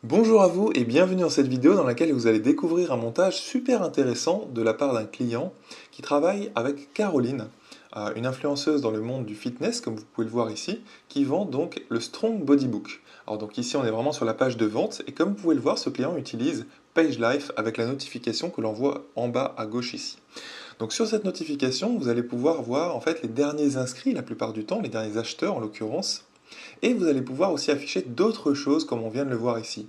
Bonjour à vous et bienvenue dans cette vidéo dans laquelle vous allez découvrir un montage super intéressant de la part d'un client qui travaille avec Caroline, une influenceuse dans le monde du fitness, comme vous pouvez le voir ici, qui vend donc le Strong Body Book. Alors donc ici on est vraiment sur la page de vente et comme vous pouvez le voir, ce client utilise PageLife avec la notification que l'on voit en bas à gauche ici. Donc sur cette notification, vous allez pouvoir voir en fait les derniers inscrits la plupart du temps, les derniers acheteurs en l'occurrence, et vous allez pouvoir aussi afficher d'autres choses comme on vient de le voir ici.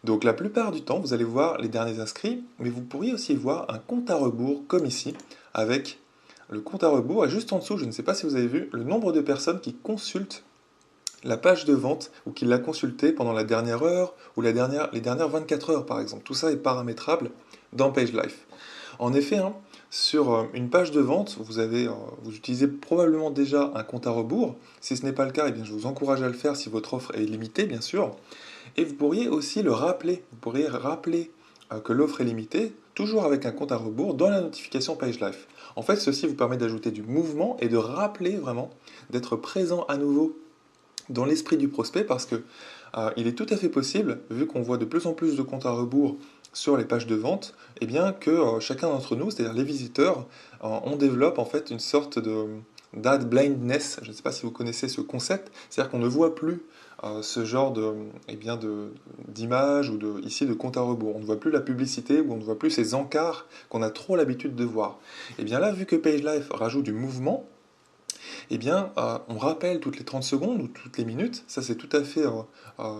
Donc la plupart du temps, vous allez voir les derniers inscrits, mais vous pourriez aussi voir un compte à rebours comme ici, avec le compte à rebours, et juste en dessous, je ne sais pas si vous avez vu, le nombre de personnes qui consultent la page de vente ou qui l'a consulté pendant la dernière heure ou les dernières 24 heures par exemple. Tout ça est paramétrable dans PageLife. En effet, hein, sur une page de vente, vous utilisez probablement déjà un compte à rebours. Si ce n'est pas le cas, eh bien, je vous encourage à le faire si votre offre est limitée, bien sûr. Et vous pourriez aussi le rappeler. Vous pourriez rappeler que l'offre est limitée, toujours avec un compte à rebours, dans la notification PageLife. En fait, ceci vous permet d'ajouter du mouvement et de rappeler vraiment, d'être présent à nouveau dans l'esprit du prospect parce que il est tout à fait possible, vu qu'on voit de plus en plus de comptes à rebours sur les pages de vente, eh bien que chacun d'entre nous, c'est-à-dire les visiteurs, on développe en fait une sorte de d'ad blindness. Je ne sais pas si vous connaissez ce concept, c'est-à-dire qu'on ne voit plus ce genre d'images ou ici de compte à rebours. On ne voit plus la publicité ou on ne voit plus ces encarts qu'on a trop l'habitude de voir. Et bien là, vu que PageLife rajoute du mouvement, eh bien, on rappelle toutes les 30 secondes ou toutes les minutes, ça c'est tout à fait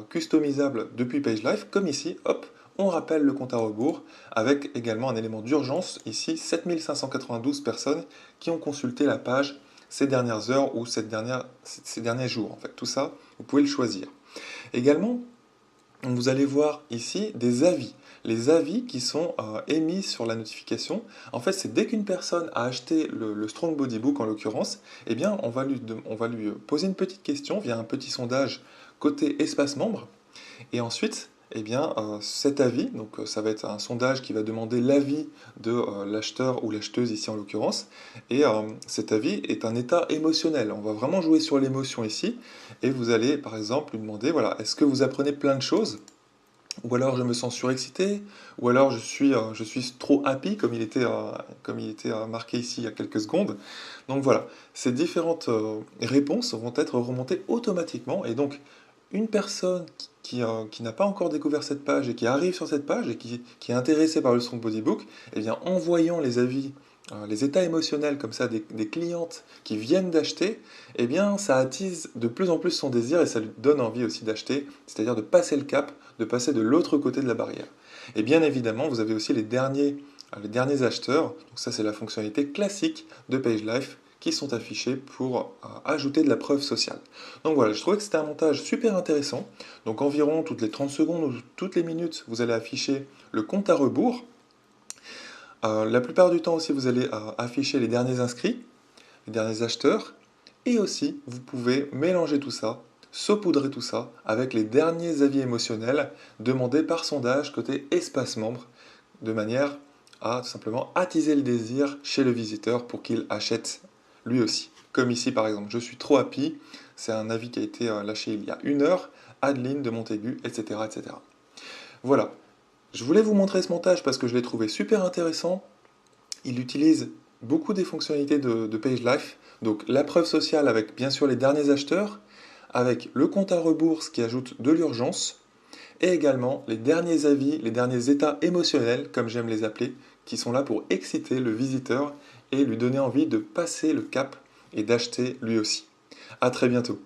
customisable depuis PageLife, comme ici, hop, on rappelle le compte à rebours, avec également un élément d'urgence, ici 7592 personnes qui ont consulté la page ces dernières heures ou ces derniers jours. En fait, tout ça, vous pouvez le choisir. Également, vous allez voir ici des avis. Les avis qui sont émis sur la notification, en fait, c'est dès qu'une personne a acheté le Strong Body Book en l'occurrence, eh bien, on va lui poser une petite question via un petit sondage côté espace membre. Et ensuite, eh bien, cet avis, donc ça va être un sondage qui va demander l'avis de l'acheteur ou l'acheteuse ici en l'occurrence, et cet avis est un état émotionnel. On va vraiment jouer sur l'émotion ici, et vous allez par exemple lui demander, voilà, est-ce que vous apprenez plein de choses? Ou alors je me sens surexcité, ou alors je suis trop happy, comme il était marqué ici il y a quelques secondes. Donc voilà, ces différentes réponses vont être remontées automatiquement, et donc une personne qui n'a pas encore découvert cette page et qui arrive sur cette page et qui est intéressée par le Strong Body Book, eh bien en voyant les avis, les états émotionnels comme ça des clientes qui viennent d'acheter, eh bien ça attise de plus en plus son désir et ça lui donne envie aussi d'acheter, c'est-à-dire de passer le cap, de passer de l'autre côté de la barrière. Et bien évidemment, vous avez aussi les derniers acheteurs, donc ça c'est la fonctionnalité classique de PageLife, qui sont affichés pour ajouter de la preuve sociale. Donc voilà, je trouvais que c'était un montage super intéressant. Donc environ toutes les 30 secondes ou toutes les minutes, vous allez afficher le compte à rebours. La plupart du temps aussi, vous allez afficher les derniers inscrits, les derniers acheteurs. Et aussi, vous pouvez mélanger tout ça, saupoudrer tout ça avec les derniers avis émotionnels demandés par sondage côté espace membre, de manière à tout simplement attiser le désir chez le visiteur pour qu'il achète lui aussi. Comme ici par exemple, je suis trop happy, c'est un avis qui a été lâché il y a 1 heure, Adeline de Montaigu, etc., etc. Voilà, je voulais vous montrer ce montage parce que je l'ai trouvé super intéressant. Il utilise beaucoup des fonctionnalités de PageLife, donc la preuve sociale avec bien sûr les derniers acheteurs, avec le compte à rebours qui ajoute de l'urgence, et également les derniers avis, les derniers états émotionnels, comme j'aime les appeler, qui sont là pour exciter le visiteur et lui donner envie de passer le cap et d'acheter lui aussi. A très bientôt.